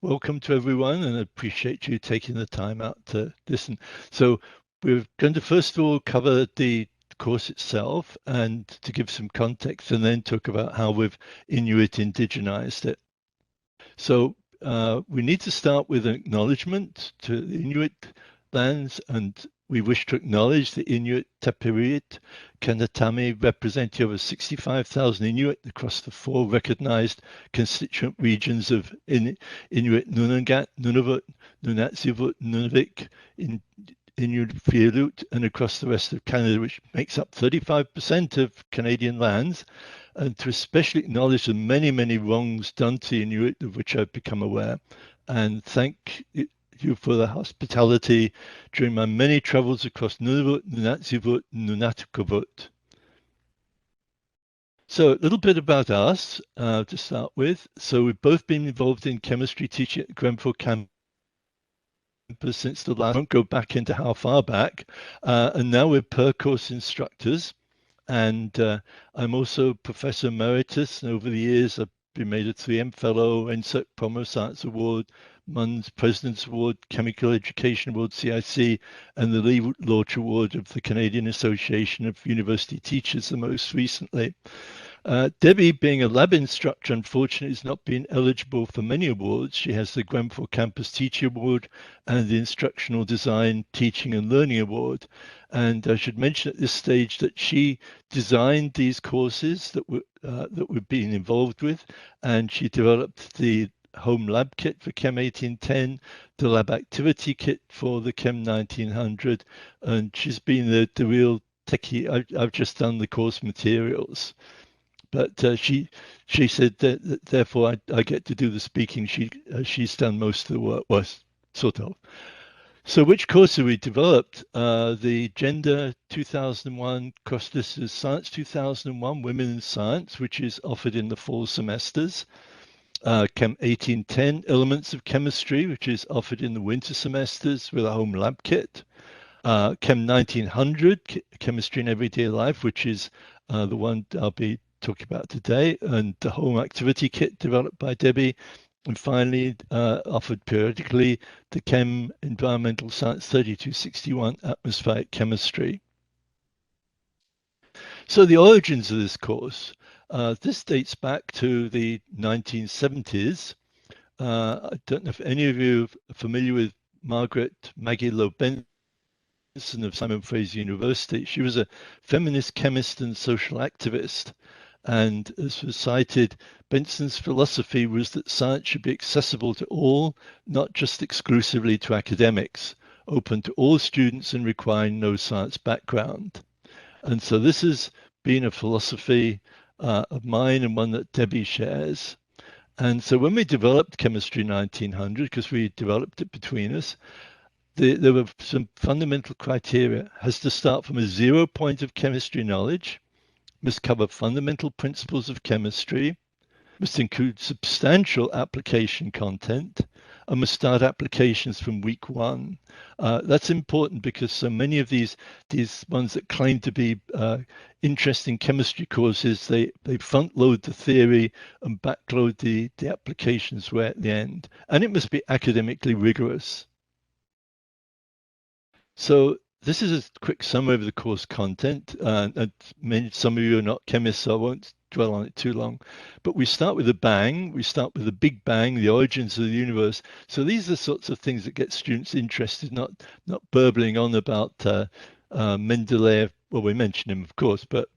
Welcome to everyone, and I appreciate you taking the time out to listen. So we're going to first of all cover the course itself and to give some context, and then talk about how we've Inuit-Indigenized it. So we need to start with an acknowledgement to the Inuit lands, and we wish to acknowledge the Inuit Tapirit Kanatami, representing over 65,000 Inuit across the 4 recognized constituent regions of Inuit-Nunavut, Nunatsiavut, Nunavik, Inuit-Fiilut, and across the rest of Canada, which makes up 35% of Canadian lands, and to especially acknowledge the many, many wrongs done to Inuit, of which I've become aware, and thank you for the hospitality during my many travels across Nunavut, Nunatsiavut, and Nunatakavut. So a little bit about us to start with. So we've both been involved in chemistry teaching at Grenfell campus since the last. I won't go back into how far back. And now we're per course instructors. And I'm also Professor Emeritus. And over the years, I've been made a 3M Fellow, NSERC Promo Science Award, MUN's President's Award, Chemical Education Award, CIC, and the Lee Lorch Award of the Canadian Association of University Teachers, the most recently. Debbie, being a lab instructor, unfortunately has not been eligible for many awards. She has the Grenfell Campus Teacher Award and the Instructional Design Teaching and Learning Award. And I should mention at this stage that she designed these courses that we've been involved with, and she developed the home lab kit for Chem 1810, the lab activity kit for the Chem 1900, and she's been the real techie. I've just done the course materials. But she said that therefore I get to do the speaking. She's done most of the work, well, sort of. So which course have we developed? The Gender 2001, Cross-Disciplinary Science 2001, Women in Science, which is offered in the fall semesters. Chem 1810, Elements of Chemistry, which is offered in the winter semesters with a home lab kit. Chem 1900, Chemistry in Everyday Life, which is the one I'll be talking about today, and the home activity kit developed by Debbie, and finally offered periodically the Chem Environmental Science 3261 Atmospheric Chemistry. So the origins of this course, this dates back to the 1970s. I don't know if any of you are familiar with Margaret Maggie Lowe Benson of Simon Fraser University. She was a feminist chemist and social activist. And as was cited, Benson's philosophy was that science should be accessible to all, not just exclusively to academics, open to all students and requiring no science background. And so this has been a philosophy of mine and one that Debbie shares. And so when we developed Chemistry 1900, because we developed it between us, there were some fundamental criteria. It has to start from a 0 point of chemistry knowledge, must cover fundamental principles of chemistry, must include substantial application content, and must start applications from week 1. That's important because so many of these ones that claim to be interesting chemistry courses, they front load the theory and backload the applications right at the end. And it must be academically rigorous. So this is a quick summary of the course content. Some of you are not chemists, so I won't dwell on it too long. But we start with a bang. We start with the Big Bang, the origins of the universe. So these are the sorts of things that get students interested, not burbling on about Mendeleev. Well, we mention him, of course, but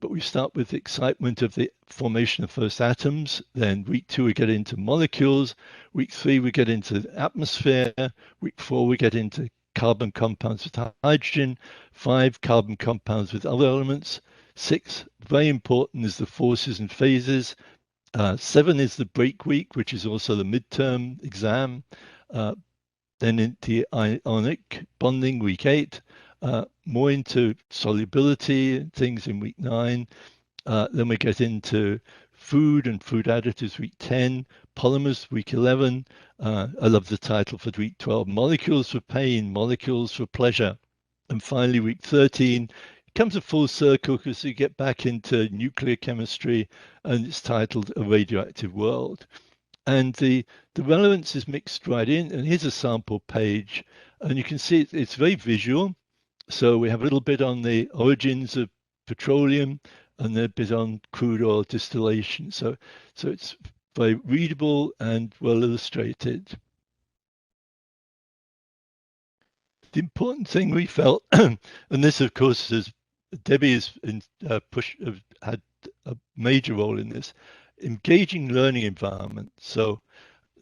we start with the excitement of the formation of first atoms. Then week 2, we get into molecules. Week 3, we get into the atmosphere. Week 4, we get into carbon compounds with hydrogen. 5, carbon compounds with other elements. 6, very important, is the forces and phases. 7 is the break week, which is also the midterm exam. Then into ionic bonding, week 8. More into solubility and things in week 9. Then we get into food and food additives, week 10. Polymers, week 11. I love the title for week 12. Molecules for pain, molecules for pleasure. And finally, week 13 comes a full circle because you get back into nuclear chemistry, and it's titled A Radioactive World. And the relevance is mixed right in. And here's a sample page. And you can see it's very visual. So we have a little bit on the origins of petroleum and then a bit on crude oil distillation. So it's very readable and well illustrated. The important thing we felt, and this, of course, is Debbie has had a major role in this, engaging learning environment. So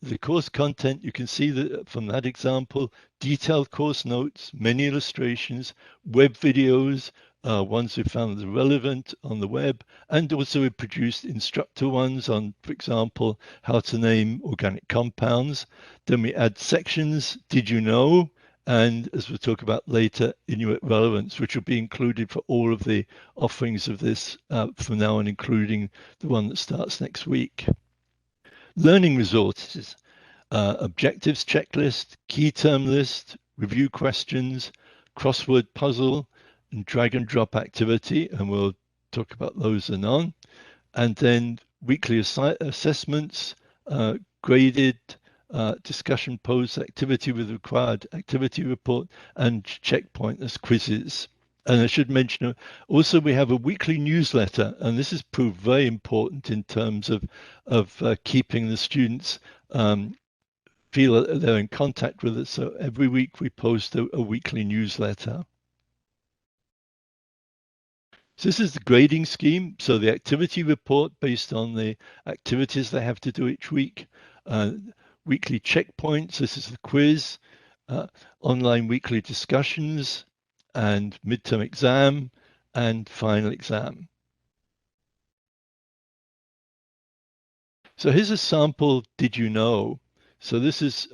the course content, you can see that from that example, detailed course notes, many illustrations, web videos, ones we found relevant on the web, and also we produced instructor ones on, for example, how to name organic compounds. Then we add sections, did you know? And as we'll talk about later, Inuit relevance, which will be included for all of the offerings of this from now on, including the one that starts next week. Learning resources, objectives checklist, key term list, review questions, crossword puzzle, and drag and drop activity, and we'll talk about those anon. And then weekly assessments, graded discussion post activity with required activity report, and checkpoint as quizzes. And I should mention also we have a weekly newsletter, and this has proved very important in terms of keeping the students feel that they're in contact with us. So every week we post a weekly newsletter. So this is the grading scheme. So the activity report based on the activities they have to do each week. Weekly checkpoints, this is the quiz. Online weekly discussions, and midterm exam, and final exam. So here's a sample, did you know? So this is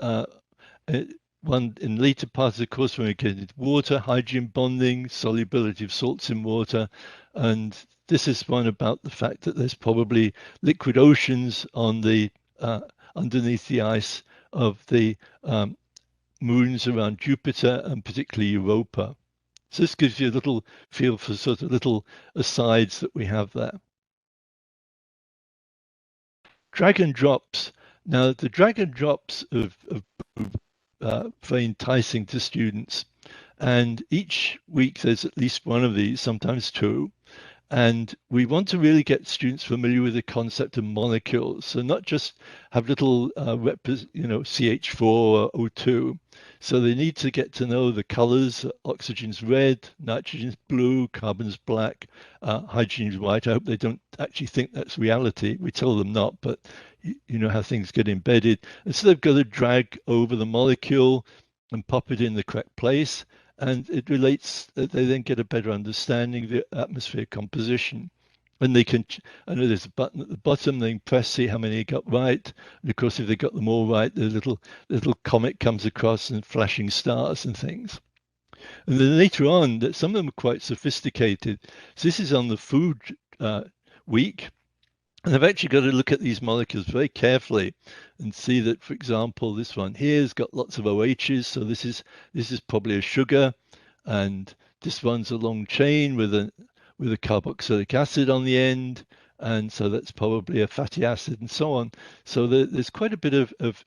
one in later parts of the course when we get into water, hydrogen bonding, solubility of salts in water. And this is one about the fact that there's probably liquid oceans on the underneath the ice of the moons around Jupiter and particularly Europa. So this gives you a little feel for sort of little asides that we have there. Drag and drops. Now the drag and drops are very enticing to students. And each week there's at least one of these, sometimes two. And we want to really get students familiar with the concept of molecules. So not just have little, CH4 or O2. So they need to get to know the colors. Oxygen's red, nitrogen's blue, carbon's black, hydrogen's white. I hope they don't actually think that's reality. We tell them not, but you know how things get embedded. And so they've got to drag over the molecule and pop it in the correct place. And it relates that they then get a better understanding of the atmosphere composition. And they can, I know there's a button at the bottom, they can press, see how many they got right. And of course, if they got them all right, the little comet comes across and flashing stars and things. And then later on, that some of them are quite sophisticated. So this is on the food week. And I've actually got to look at these molecules very carefully and see that, for example, this one here has got lots of OHs. So this is probably a sugar, and this one's a long chain with a carboxylic acid on the end, and so that's probably a fatty acid and so on. So there's quite a bit of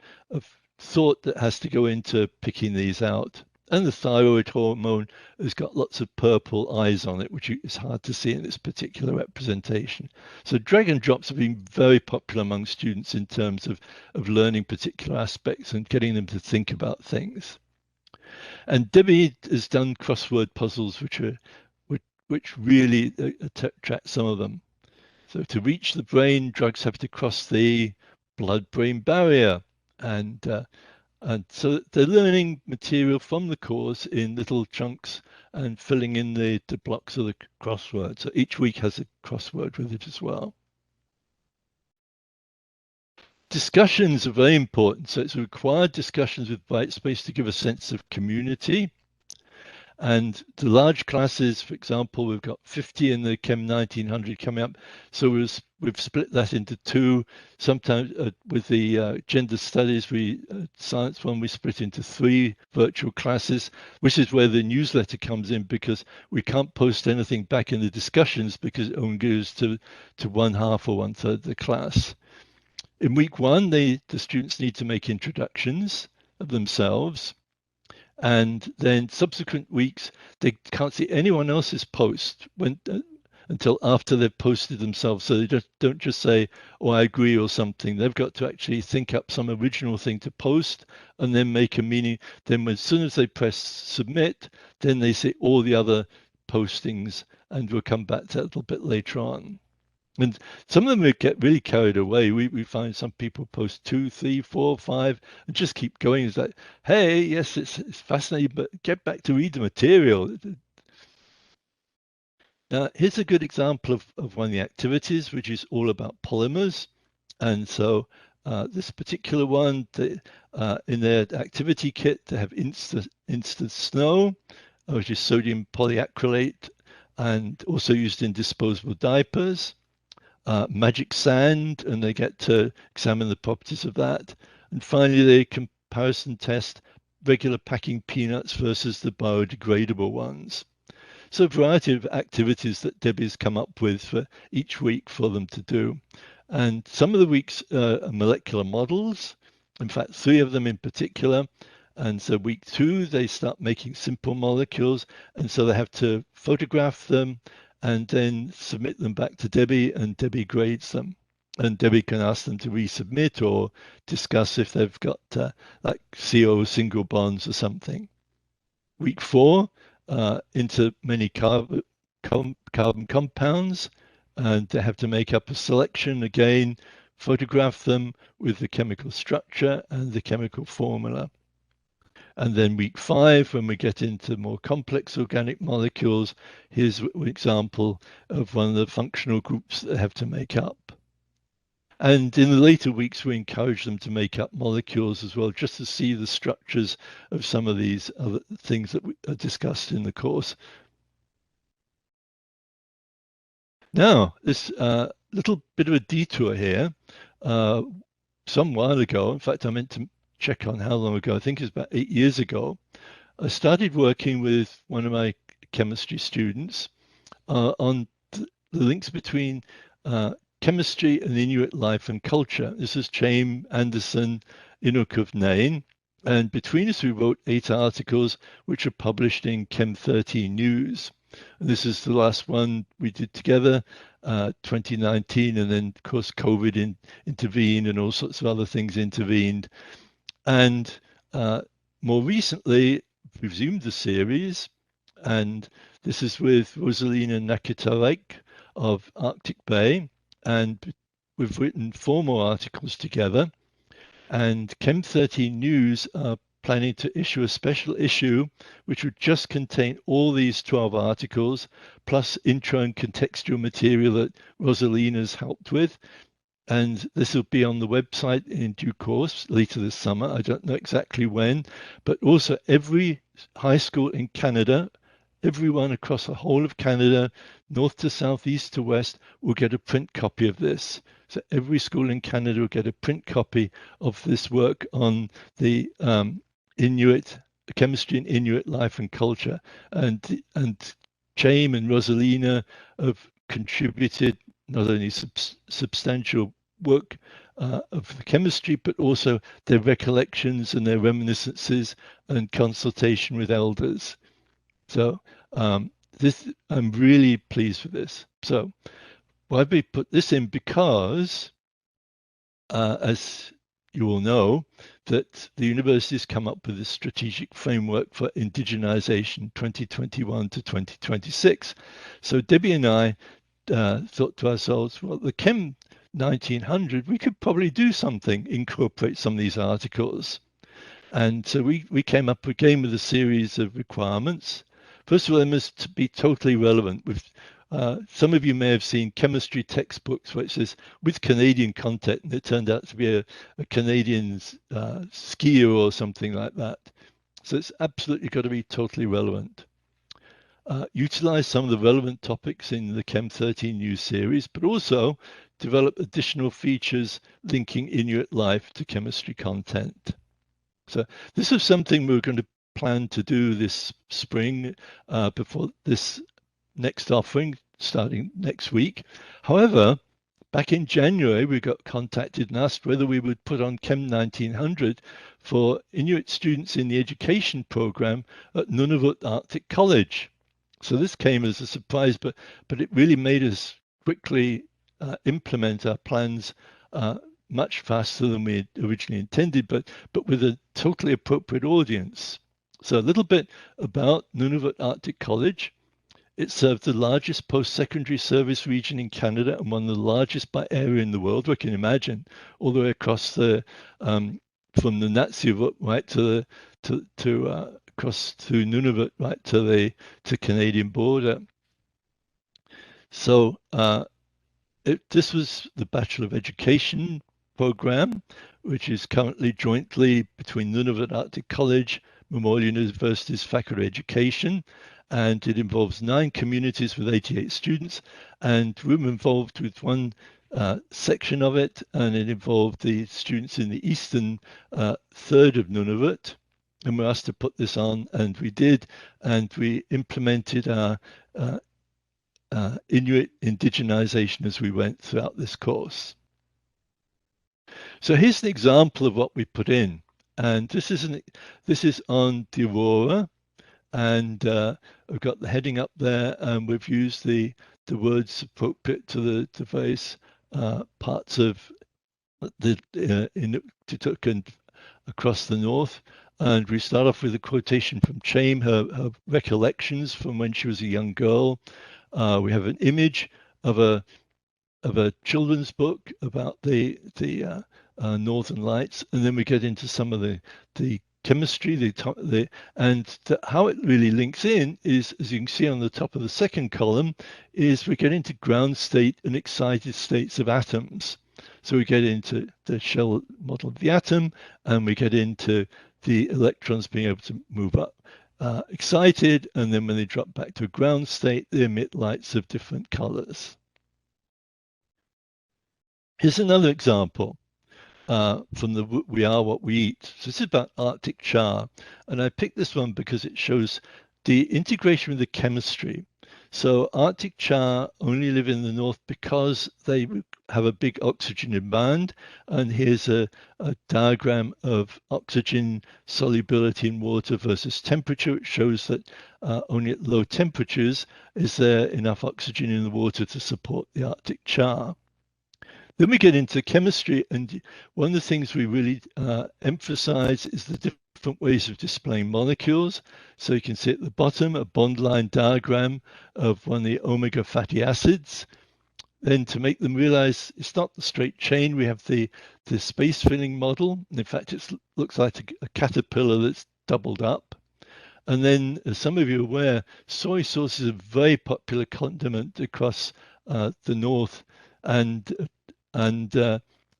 thought that has to go into picking these out. And the thyroid hormone has got lots of purple eyes on it, which is hard to see in this particular representation. So drag and drops have been very popular among students in terms of learning particular aspects and getting them to think about things. And Debbie has done crossword puzzles, which really attract some of them. So to reach the brain, drugs have to cross the blood-brain barrier. And so they're learning material from the course in little chunks and filling in the blocks of the crossword. So each week has a crossword with it as well. Discussions are very important. So it's required discussions with white space to give a sense of community. And the large classes, for example, we've got 50 in the Chem 1900 coming up. So we've split that into two. Sometimes with the gender studies, science one, we split into 3 virtual classes, which is where the newsletter comes in, because we can't post anything back in the discussions because it only goes to 1/2 or 1/3 of the class. In week one, the students need to make introductions of themselves. And then subsequent weeks, they can't see anyone else's post until after they've posted themselves. So they don't just say, oh, I agree or something. They've got to actually think up some original thing to post and then make a meaning. Then as soon as they press submit, then they see all the other postings, and we'll come back to that a little bit later on. And some of them would get really carried away. We find some people post 2, 3, 4, 5, and just keep going. It's like, hey, yes, it's fascinating, but get back to read the material. Now, here's a good example of one of the activities, which is all about polymers. And so this particular one, in their activity kit, they have instant snow, which is sodium polyacrylate, and also used in disposable diapers. Magic sand, and they get to examine the properties of that. And finally, they comparison test regular packing peanuts versus the biodegradable ones. So a variety of activities that Debbie's come up with for each week for them to do. And some of the weeks are molecular models, in fact, 3 of them in particular. And so week 2, they start making simple molecules, and so they have to photograph them and then submit them back to Debbie, and Debbie grades them. And Debbie can ask them to resubmit or discuss if they've got like CO single bonds or something. Week 4, into many carbon compounds, and they have to make up a selection again, photograph them with the chemical structure and the chemical formula. And then week 5, when we get into more complex organic molecules, here's an example of one of the functional groups that they have to make up. And in the later weeks, we encourage them to make up molecules as well, just to see the structures of some of these other things that are discussed in the course. Now, this little bit of a detour here. Some while ago, in fact, I meant to check on how long ago, I think it's about 8 years ago, I started working with one of my chemistry students on the links between chemistry and Inuit life and culture. This is Chem, Anderson, Inuit-Contextualization, and between us we wrote 8 articles which are published in Chem 13 News. And this is the last one we did together, 2019, and then of course COVID intervened and all sorts of other things intervened. And more recently, resumed the series, and this is with Rosalina Nakitarek of Arctic Bay, and we've written 4 more articles together. And Chem 13 News are planning to issue a special issue which would just contain all these 12 articles, plus intro and contextual material that Rosalina's helped with. And this will be on the website in due course later this summer. I don't know exactly when, but also every high school in Canada, everyone across the whole of Canada, north to south, east to west, will get a print copy of this. So every school in Canada will get a print copy of this work on the Inuit chemistry and Inuit life and culture. And Chem and Rosalina have contributed not only substantial work of the chemistry, but also their recollections and their reminiscences and consultation with elders. So this, I'm really pleased with this. So why we put this in? Because as you all know, that the university's come up with a strategic framework for indigenization 2021 to 2026. So Debbie and I thought to ourselves, well, the Chem 1900, we could probably do something, incorporate some of these articles. And so we came up again with a series of requirements. First of all, they must be totally relevant. With some of you may have seen chemistry textbooks where it says with Canadian content, and it turned out to be a Canadian skier or something like that. So it's absolutely got to be totally relevant. Utilize some of the relevant topics in the Chem 13 News series, but also develop additional features linking Inuit life to chemistry content. So this is something we're going to plan to do this spring before this next offering starting next week. However, back in January, we got contacted and asked whether we would put on Chem 1900 for Inuit students in the education program at Nunavut Arctic College. So this came as a surprise, but it really made us quickly implement our plans much faster than we had originally intended, but with a totally appropriate audience. So a little bit about Nunavut Arctic College. It served the largest post-secondary service region in Canada and one of the largest by area in the world. We can imagine all the way across the from the Natsiavut right to across to Nunavut right to the Canadian border. So this was the Bachelor of Education program, which is currently jointly between Nunavut Arctic College, Memorial University's Faculty of Education, and it involves 9 communities with 88 students, and we're involved with one section of it, and it involved the students in the eastern third of Nunavut, and we're asked to put this on, and we did, and we implemented our Inuit-Indigenization as we went throughout this course. So here's an example of what we put in, and this is on the Aurora, and I've got the heading up there, and we've used the words appropriate to the various parts of the Inuktitut and across the north. And we start off with a quotation from Chem, her recollections from when she was a young girl. We have an image of a children's book about the Northern Lights, and then we get into some of the chemistry, how it really links in is, as you can see on the top of the second column, is we get into ground state and excited states of atoms. So we get into the shell model of the atom, and we get into the electrons being able to move up excited, and then when they drop back to a ground state, they emit lights of different colors. Here's another example. From the We Are What We Eat. So this is about Arctic char. And I picked this one because it shows the integration with the chemistry. So Arctic char only live in the north because they have a big oxygen demand. And here's a diagram of oxygen solubility in water versus temperature. It shows that only at low temperatures is there enough oxygen in the water to support the Arctic char. Then we get into chemistry, and one of the things we really emphasize is the different ways of displaying molecules. So you can see at the bottom a bond line diagram of one of the omega fatty acids. Then to make them realize it's not the straight chain, we have the space filling model. And in fact, it looks like a caterpillar that's doubled up. And then, as some of you are aware, soy sauce is a very popular condiment across the north, and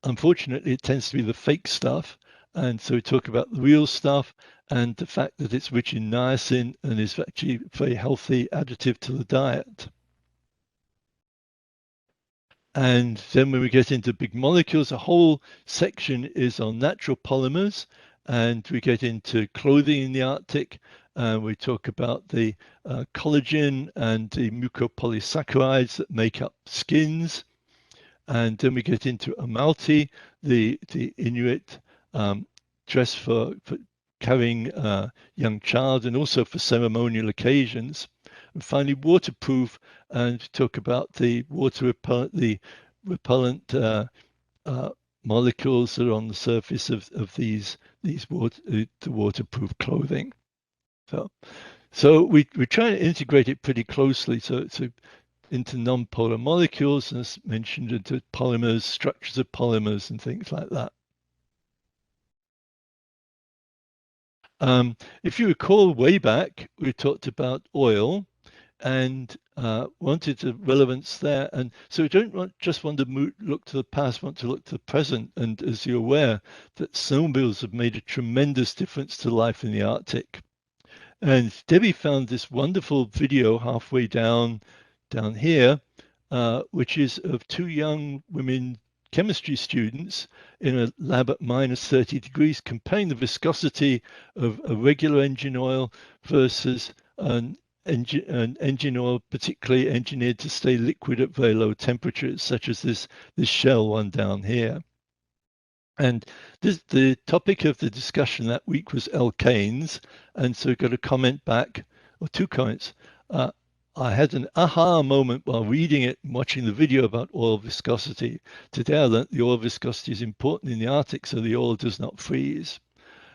unfortunately, it tends to be the fake stuff. And so we talk about the real stuff and the fact that it's rich in niacin and is actually a very healthy additive to the diet. And then when we get into big molecules, a whole section is on natural polymers, and we get into clothing in the Arctic. We talk about the collagen and the mucopolysaccharides that make up skins. And then we get into amalti, the Inuit dress for carrying a young child and also for ceremonial occasions. And finally, waterproof, and talk about the repellent molecules that are on the surface of these waterproof clothing. So we try to integrate it pretty closely. So into non-polar molecules, and as mentioned, into polymers, structures of polymers, and things like that. If you recall way back, we talked about oil and wanted the relevance there. And so we don't just want to look to the past, want to look to the present. And as you're aware, that snowmobiles have made a tremendous difference to life in the Arctic. And Debbie found this wonderful video halfway down here, which is of 2 young women chemistry students in a lab at minus 30 degrees, comparing the viscosity of a regular engine oil versus an engine oil particularly engineered to stay liquid at very low temperatures, such as this Shell one down here. And the topic of the discussion that week was alkanes, and so we got a comment back, or two comments. I had an aha moment while reading it and watching the video about oil viscosity. Today I learned the oil viscosity is important in the Arctic so the oil does not freeze.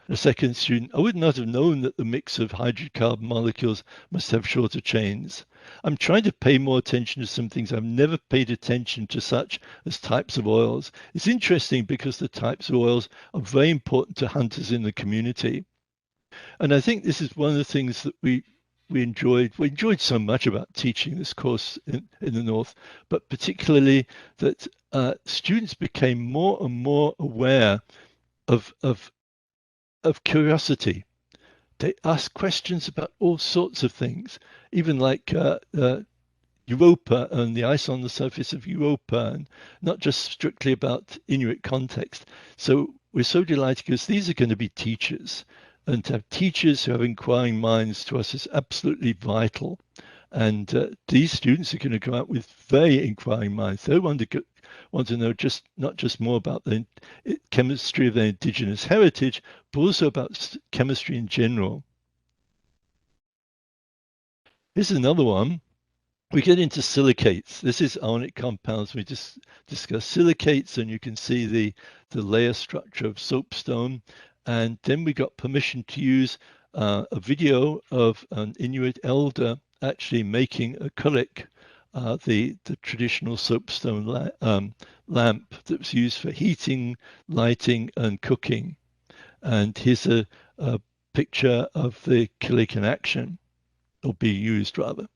A second student, I would not have known that the mix of hydrocarbon molecules must have shorter chains. I'm trying to pay more attention to some things I've never paid attention to, such as types of oils. It's interesting because the types of oils are very important to hunters in the community. And I think this is one of the things that we enjoyed so much about teaching this course in the North, but particularly that students became more and more aware of curiosity. They ask questions about all sorts of things, even like Europa and the ice on the surface of Europa, and not just strictly about Inuit context. So we're so delighted because these are going to be teachers, and to have teachers who have inquiring minds to us is absolutely vital. And these students are going to go out with very inquiring minds. They want to know not just more about the chemistry of their Indigenous heritage, but also about chemistry in general. Here's another one. We get into silicates. This is ionic compounds. We just discuss silicates, and you can see the layer structure of soapstone. And then we got permission to use a video of an Inuit elder actually making a kulik, the traditional soapstone lamp that was used for heating, lighting, and cooking. And here's a picture of the kulik in action, or being used rather.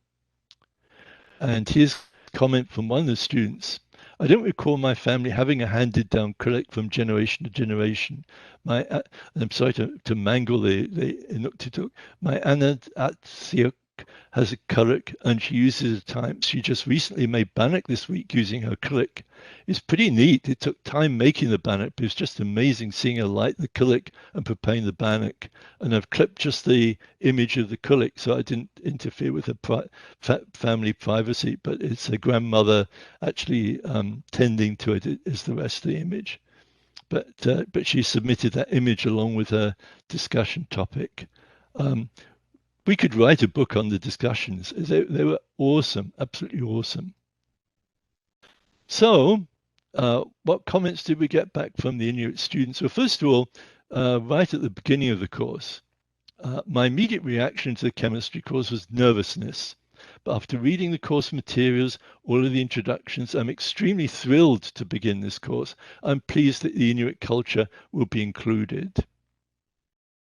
And here's a comment from one of the students. I don't recall my family having a handed down kulik from generation to generation. I'm sorry to mangle the Inuktitut. My Anna Atsiok has a kulik and she uses it at times. She just recently made bannock this week using her kulik. It's pretty neat. It took time making the bannock, but it's just amazing seeing her light the kulik and preparing the bannock. And I've clipped just the image of the kulik, so I didn't interfere with her family privacy, but it's her grandmother actually tending to it is the rest of the image. But she submitted that image along with her discussion topic. We could write a book on the discussions. They were awesome, absolutely awesome. So, what comments did we get back from the Inuit students? Well, first of all, right at the beginning of the course, my immediate reaction to the chemistry course was nervousness. But after reading the course materials, all of the introductions, I'm extremely thrilled to begin this course. I'm pleased that the Inuit culture will be included.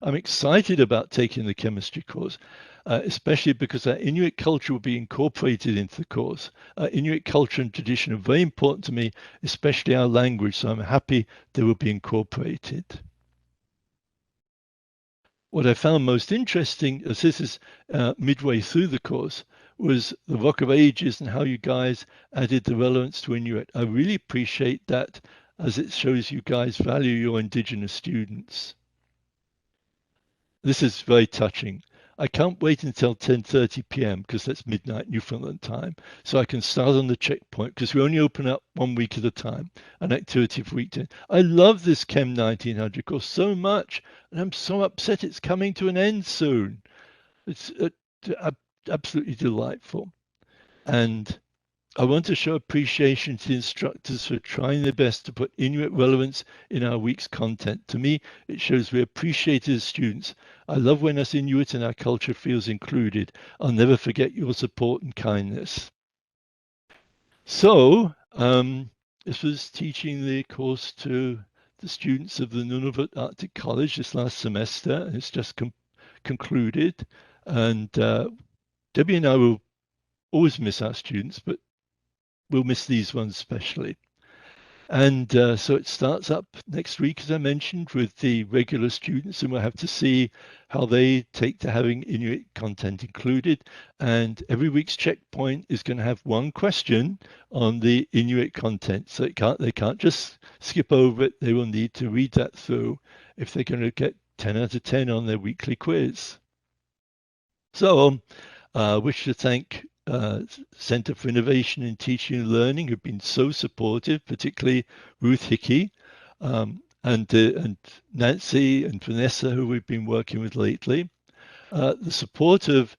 I'm excited about taking the chemistry course, especially because our Inuit culture will be incorporated into the course. Inuit culture and tradition are very important to me, especially our language, so I'm happy they will be incorporated. What I found most interesting, as this is midway through the course, was the Rock of Ages and how you guys added the relevance to Inuit. I really appreciate that, as it shows you guys value your Indigenous students. This is very touching. I can't wait until 10:30 p.m. because that's midnight Newfoundland time, so I can start on the checkpoint because we only open up 1 week at a time, an activity for week 10. I love this Chem 1900 course so much, and I'm so upset it's coming to an end soon. It's absolutely delightful. And I want to show appreciation to the instructors for trying their best to put Inuit relevance in our week's content. To me, it shows we appreciate it as students. I love when us Inuit and our culture feels included. I'll never forget your support and kindness. So, this was teaching the course to the students of the Nunavut Arctic College this last semester, and it's just concluded. And Debbie and I will always miss our students, but we'll miss these ones especially. And so it starts up next week, as I mentioned, with the regular students, and we'll have to see how they take to having Inuit content included. And every week's checkpoint is going to have one question on the Inuit content. So they can't just skip over it. They will need to read that through if they're going to get 10 out of 10 on their weekly quiz. So wish to thank Center for Innovation in Teaching and Learning, who've been so supportive, particularly Ruth Hickey, and Nancy and Vanessa, who we've been working with lately. The support of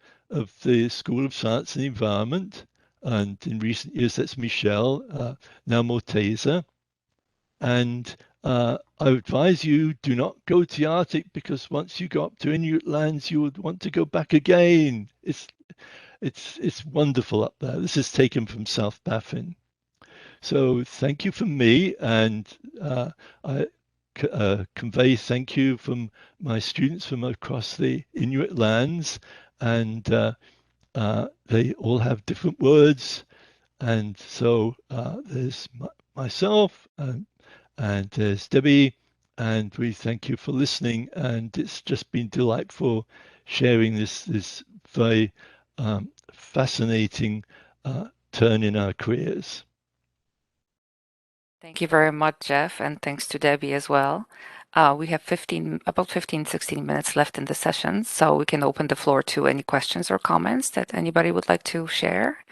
the School of Science and Environment, and in recent years that's Michelle, now Morteza. And I advise you do not go to the Arctic, because once you go up to Inuit lands, you would want to go back again. It's wonderful up there. This is taken from South Baffin. So thank you from me, and I convey thank you from my students from across the Inuit lands, and they all have different words. And so there's myself, and there's Debbie, and we thank you for listening. And it's just been delightful sharing this very fascinating turn in our careers. Thank you very much, Geoff, and thanks to Debbie as well. We have about 15, 16 minutes left in the session, so we can open the floor to any questions or comments that anybody would like to share.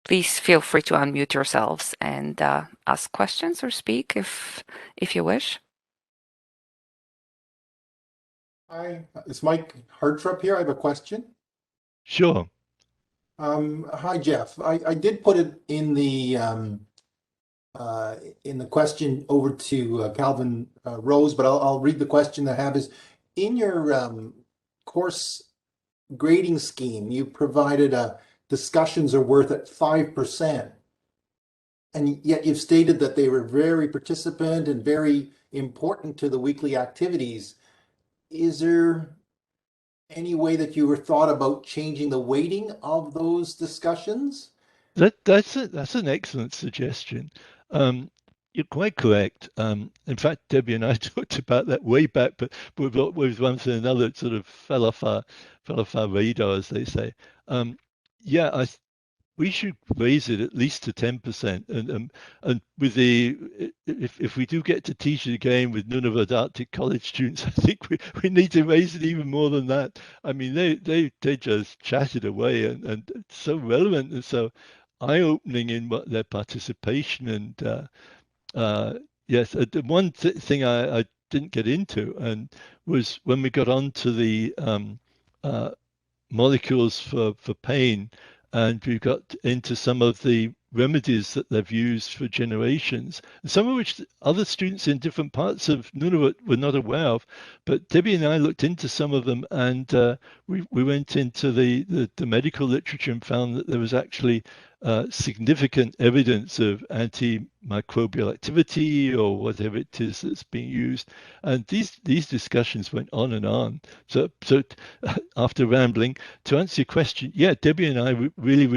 Please feel free to unmute yourselves and ask questions or speak if you wish. Hi, it's Mike Hartrup here. I have a question. Sure. Hi, Geoff. I did put it in the question over to Calvin Rose, but I'll read the question I have. Is in your course grading scheme, you provided discussions are worth at 5%, and yet you've stated that they were very participant and very important to the weekly activities. Is there any way that you were thought about changing the weighting of those discussions? That's an excellent suggestion. You're quite correct. In fact, Debbie and I talked about that way back, but with one thing and another, it sort of fell off our radar, as they say. Yeah, we should raise it at least to 10%. And with if we do get to teach it again with Nunavut Arctic College students, I think we need to raise it even more than that. I mean, they just chatted away, and it's so relevant and so eye-opening in what their participation. And yes, the one thing I didn't get into and was when we got on to the molecules for pain, and we got into some of the remedies that they've used for generations, some of which other students in different parts of Nunavut were not aware of. But Debbie and I looked into some of them, and we went into the medical literature and found that there was actually significant evidence of antimicrobial activity or whatever it is that's being used. And these discussions went on and on. So after rambling, to answer your question, yeah, Debbie and I really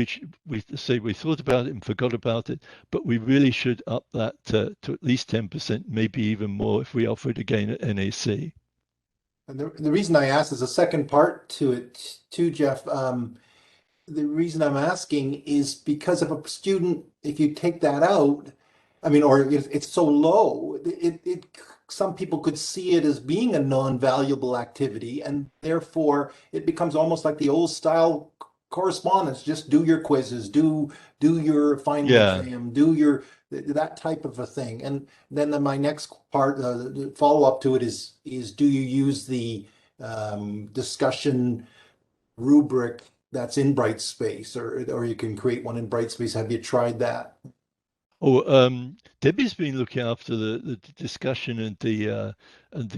we thought about it and forgot about it, but we really should up that to at least 10%, maybe even more if we offer it again at NAC. And the reason I asked is a second part to it too, Geoff. The reason I'm asking is because of a student, if you take that out, I mean, or if it's so low, some people could see it as being a non-valuable activity, and therefore it becomes almost like the old style correspondence. Just do your quizzes, do your final exam, do your that type of a thing. And then my next part, the follow up to it is do you use the discussion rubric that's in Brightspace, or you can create one in Brightspace? Have you tried that? Oh, Debbie's been looking after the discussion and the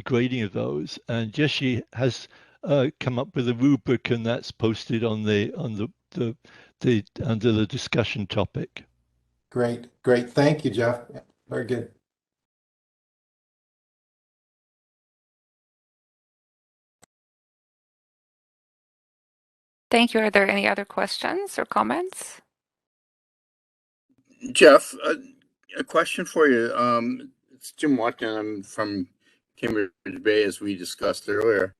grading of those, and yes, she has come up with a rubric, and that's posted on the under the discussion topic. Great. Thank you, Geoff. Very good. Thank you. Are there any other questions or comments? Geoff, a question for you. It's Jim Watkin. I'm from Cambridge Bay, as we discussed earlier.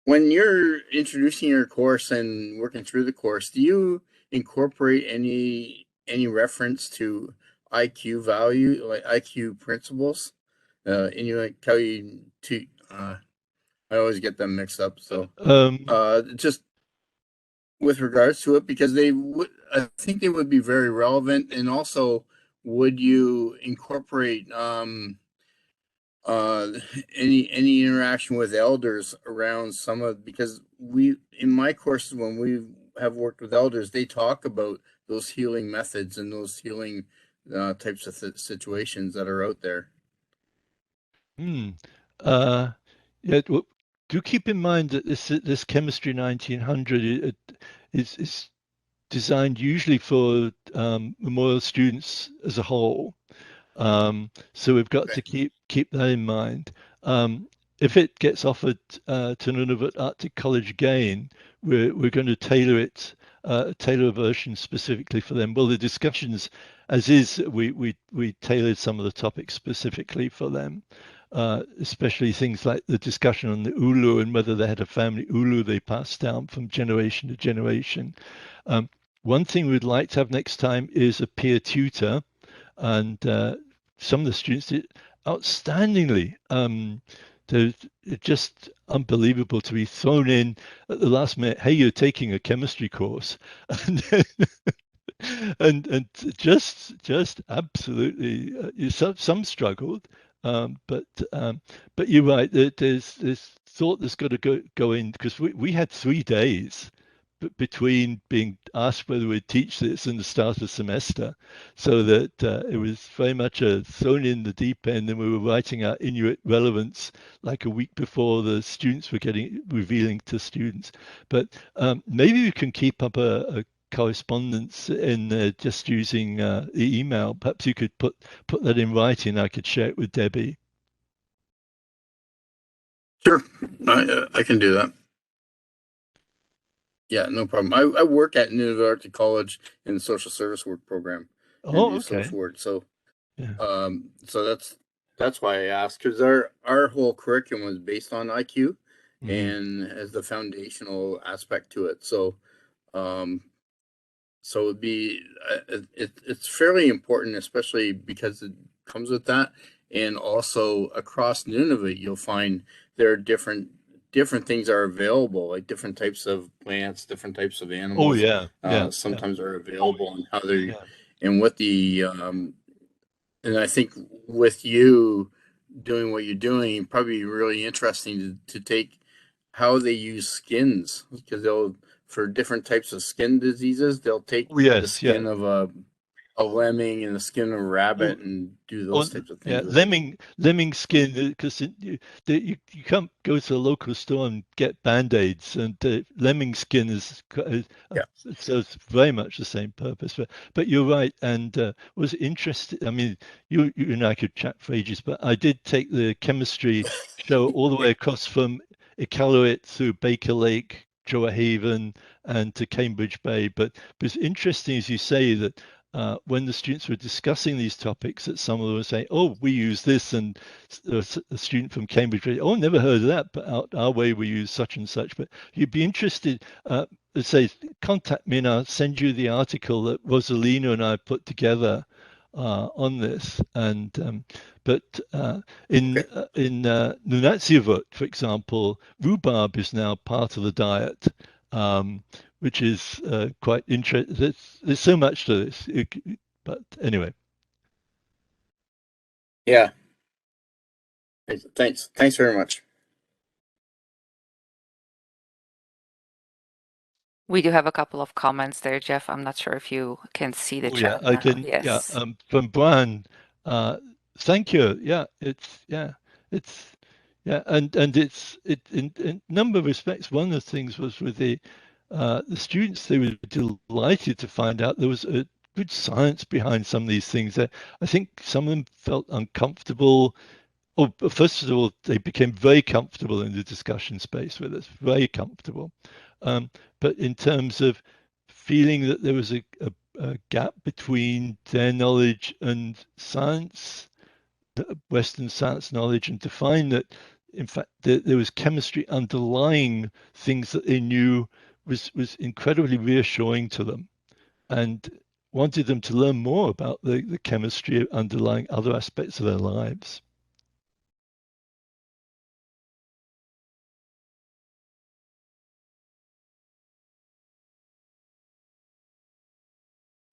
When you're introducing your course and working through the course, do you incorporate any reference to IQ value, like IQ principles, Inuit I always get them mixed up. So just with regards to it, because I think they would be very relevant. And also, would you incorporate any interaction with elders around some of, because in my courses, when we have worked with elders, they talk about those healing methods and those healing types of situations that are out there. Yeah, well, do keep in mind that this Chemistry 1900 is designed usually for memorial students as a whole. So we've got to keep that in mind. If it gets offered to Nunavut Arctic College again, we're going to tailor a version specifically for them. Well, the discussions, as is, we tailored some of the topics specifically for them, especially things like the discussion on the ulu and whether they had a family ulu they passed down from generation to generation. One thing we'd like to have next time is a peer tutor, and some of the students did outstandingly. They're just unbelievable to be thrown in at the last minute. Hey, you're taking a chemistry course, and just absolutely. Some struggled, but you're right. There's thought that's got to go in, because we had 3 days between being asked whether we'd teach this and the start of the semester, so that it was very much a thrown in the deep end, and we were writing our Inuit relevance like a week before the students were revealing to students. But maybe we can keep up a correspondence in just using the email. Perhaps you could put that in writing. I could share it with Debbie. Sure, I can do that. Yeah, no problem. I work at Nunavut Arctic College in the social service work program. Oh, okay. Social work. So, yeah. So that's why I asked, because our whole curriculum is based on IQ, and as the foundational aspect to it. So, so it'd be it's fairly important, especially because it comes with that, and also across Nunavut, you'll find there are different things are available, like different types of plants, different types of animals. Oh yeah, sometimes are available, and how they and what the and I think with you doing what you're doing, probably really interesting to take how they use skins, because for different types of skin diseases, they'll take the skin of a lemming and the skin of a rabbit and do those types of things. Yeah, lemming skin, because you can't go to the local store and get Band-Aids, and lemming skin is so it's very much the same purpose. But you're right, and was interested. I mean, you and I could chat for ages, but I did take the chemistry show all the way across from Iqaluit through Baker Lake, Joahaven, and to Cambridge Bay. But it's interesting, as you say, that when the students were discussing these topics, that some of them were saying, "Oh, we use this," and a student from Cambridge, "Oh, never heard of that, but our way we use such and such." But you'd be interested, let's say, contact me and I'll send you the article that Rosalina and I put together on this. And but in Nunatsiavut, for example, rhubarb is now part of the diet. Which is quite interesting. There's so much to this, but anyway. Yeah. Thanks very much. We do have a couple of comments there, Geoff. I'm not sure if you can see the chat. Yeah, I can. Yes. Yeah, from Brian. Thank you. Yeah, it's and it's in a number of respects. One of the things was with the students, they were delighted to find out there was a good science behind some of these things. I think some of them felt uncomfortable. Oh, first of all, they became very comfortable in the discussion space with us, very comfortable. But in terms of feeling that there was a gap between their knowledge and science, Western science knowledge, and to find that, in fact, there was chemistry underlying things that they knew was incredibly reassuring to them, and wanted them to learn more about the chemistry underlying other aspects of their lives.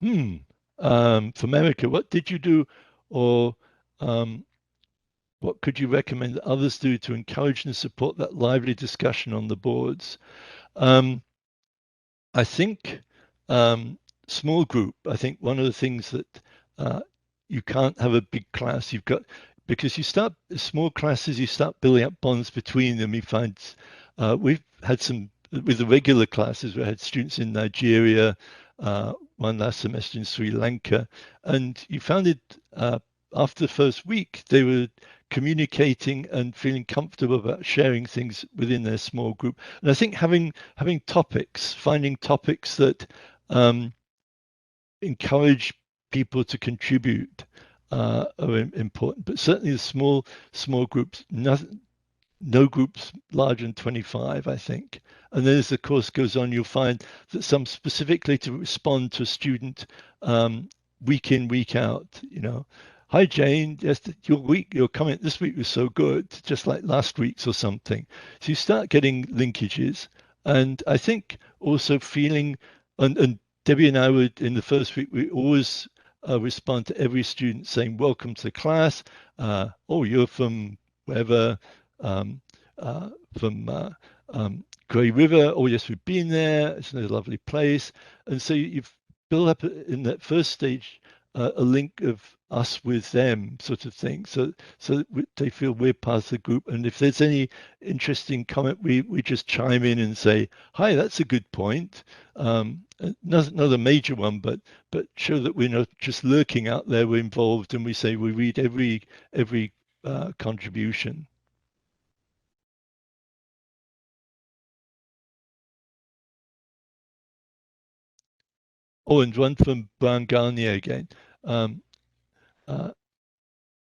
From Erica, what did you do, or what could you recommend that others do to encourage and support that lively discussion on the boards? I think small group. I think one of the things that you can't have a big class. You've got, because you start small classes, you start building up bonds between them. You find we've had some with the regular classes. We had students in Nigeria, one last semester in Sri Lanka, and you found it after the first week they were communicating and feeling comfortable about sharing things within their small group. And I think having topics, finding topics that encourage people to contribute are important. But certainly the small groups, no groups larger than 25, I think. And then as the course goes on, you'll find that some specifically to respond to a student week in, week out, Hi Jane, yes, your comment this week was so good, just like last week's or something. So you start getting linkages. And I think also feeling, and Debbie and I would, in the first week, we always respond to every student saying, welcome to the class. Oh, you're from wherever, from Grey River. Oh, yes, we've been there. It's a lovely place. And so you've built up in that first stage a link of us with them, sort of thing. So they feel we're part of the group. And if there's any interesting comment, we just chime in and say, hi, that's a good point. Not a major one, but show that we're not just lurking out there. We're involved, and we say we read every contribution. Oh, and one from Brian Garnier again.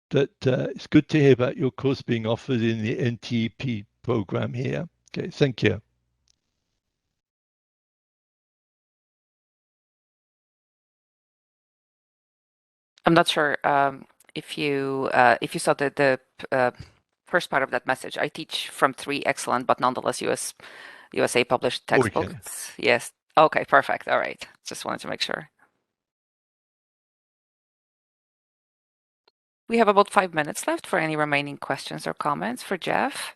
That it's good to hear about your course being offered in the NTEP program here. Okay, thank you. I'm not sure if you saw the first part of that message. I teach from 3 excellent but nonetheless USA published textbooks. Okay. Yes. Okay, perfect. All right. Just wanted to make sure. We have about 5 minutes left for any remaining questions or comments for Geoff.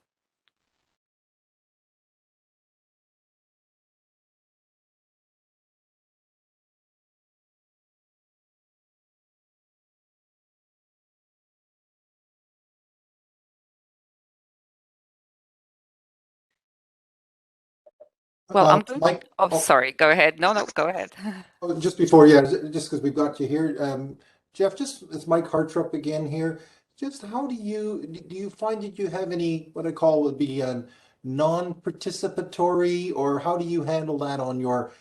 Well, I'm good. Mike, sorry. Go ahead. No, go ahead. Just before, just because we've got you here, Geoff, it's Mike Hartrup again here. Just how do you find that you have any, what I call would be non-participatory, or how do you handle that on your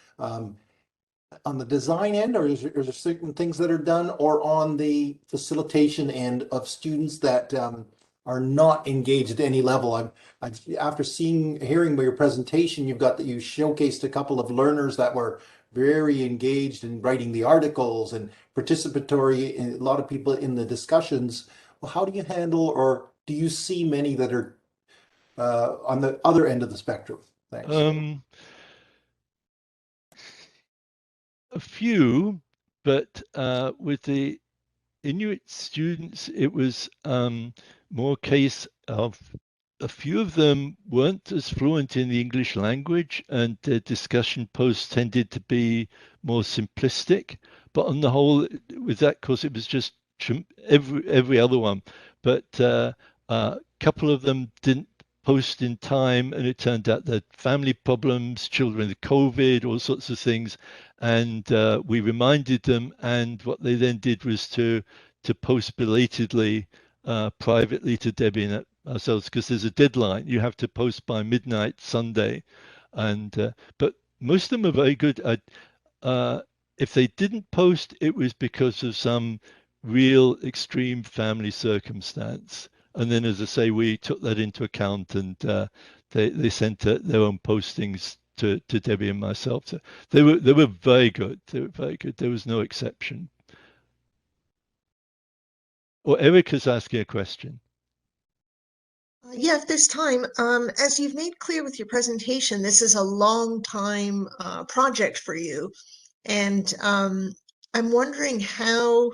on the design end, or is there certain things that are done, or on the facilitation end of students that are not engaged at any level? I've after hearing your presentation, you showcased a couple of learners that were very engaged in writing the articles and participatory, and a lot of people in the discussions. Well, how do you handle, or do you see many that are on the other end of the spectrum? Thanks. A few, but with the Inuit students, it was more case of a few of them weren't as fluent in the English language, and their discussion posts tended to be more simplistic. But on the whole, with that course, it was just every other one. But a couple of them didn't post in time, and it turned out that family problems, children with COVID, all sorts of things. And we reminded them, and what they then did was to post belatedly privately to Debbie and ourselves, because there's a deadline. You have to post by midnight Sunday, and but most of them are very good. If they didn't post, it was because of some real extreme family circumstance. And then, as I say, we took that into account, and they sent their own postings to Debbie and myself. So they were very good. They were very good. There was no exception. Or Erica's asking a question. Yeah, this time, as you've made clear with your presentation, this is a long time project for you. And I'm wondering how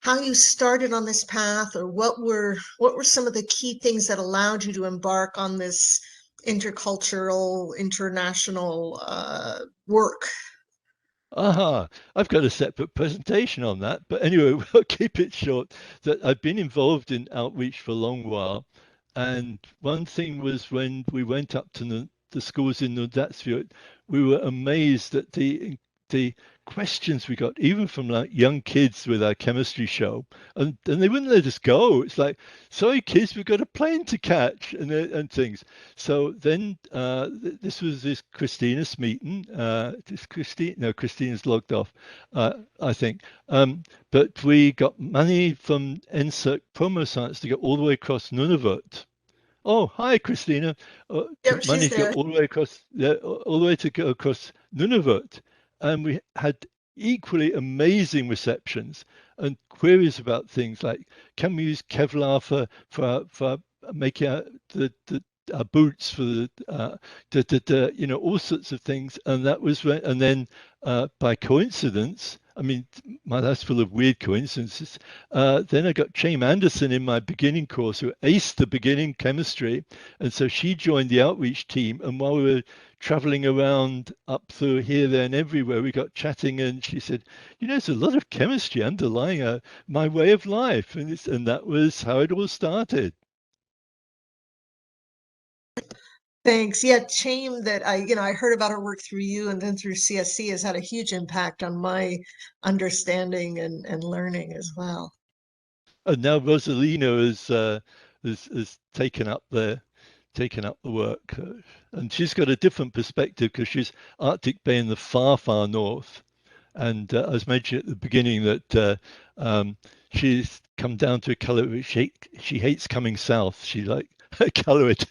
you started on this path, or what were some of the key things that allowed you to embark on this intercultural, international work. I've got a separate presentation on that, but anyway, we'll keep it short. That I've been involved in outreach for a long while, and one thing was when we went up to the schools in Nunavut, we were amazed at the questions we got, even from like young kids with our chemistry show, and they wouldn't let us go. It's like, sorry, kids, we've got a plane to catch, and things. So then this was this Christina Smeaton. Christina's logged off, I think. But we got money from NSERC Promo Science to get all the way across Nunavut. Oh, hi, Christina. Yep, she's Money to there. go all the way across, all the way to go across Nunavut, and we had equally amazing receptions and queries about things like, can we use Kevlar for making the boots for all sorts of things. And that was when, and then by coincidence, I mean, that's full of weird coincidences. Then I got Chem Anderson in my beginning course who aced the beginning chemistry. And so she joined the outreach team. And while we were traveling around up through here, there, and everywhere, we got chatting. And she said, there's a lot of chemistry underlying my way of life. And that was how it all started. Thanks. Yeah, shame that I heard about her work through you, and then through CSC has had a huge impact on my understanding and learning as well. And now Rosalino has taken up the work, and she's got a different perspective because she's Arctic Bay in the far, far north. And I was mentioning at the beginning that she's come down to Iqaluit. She hates coming south. She like Iqaluit.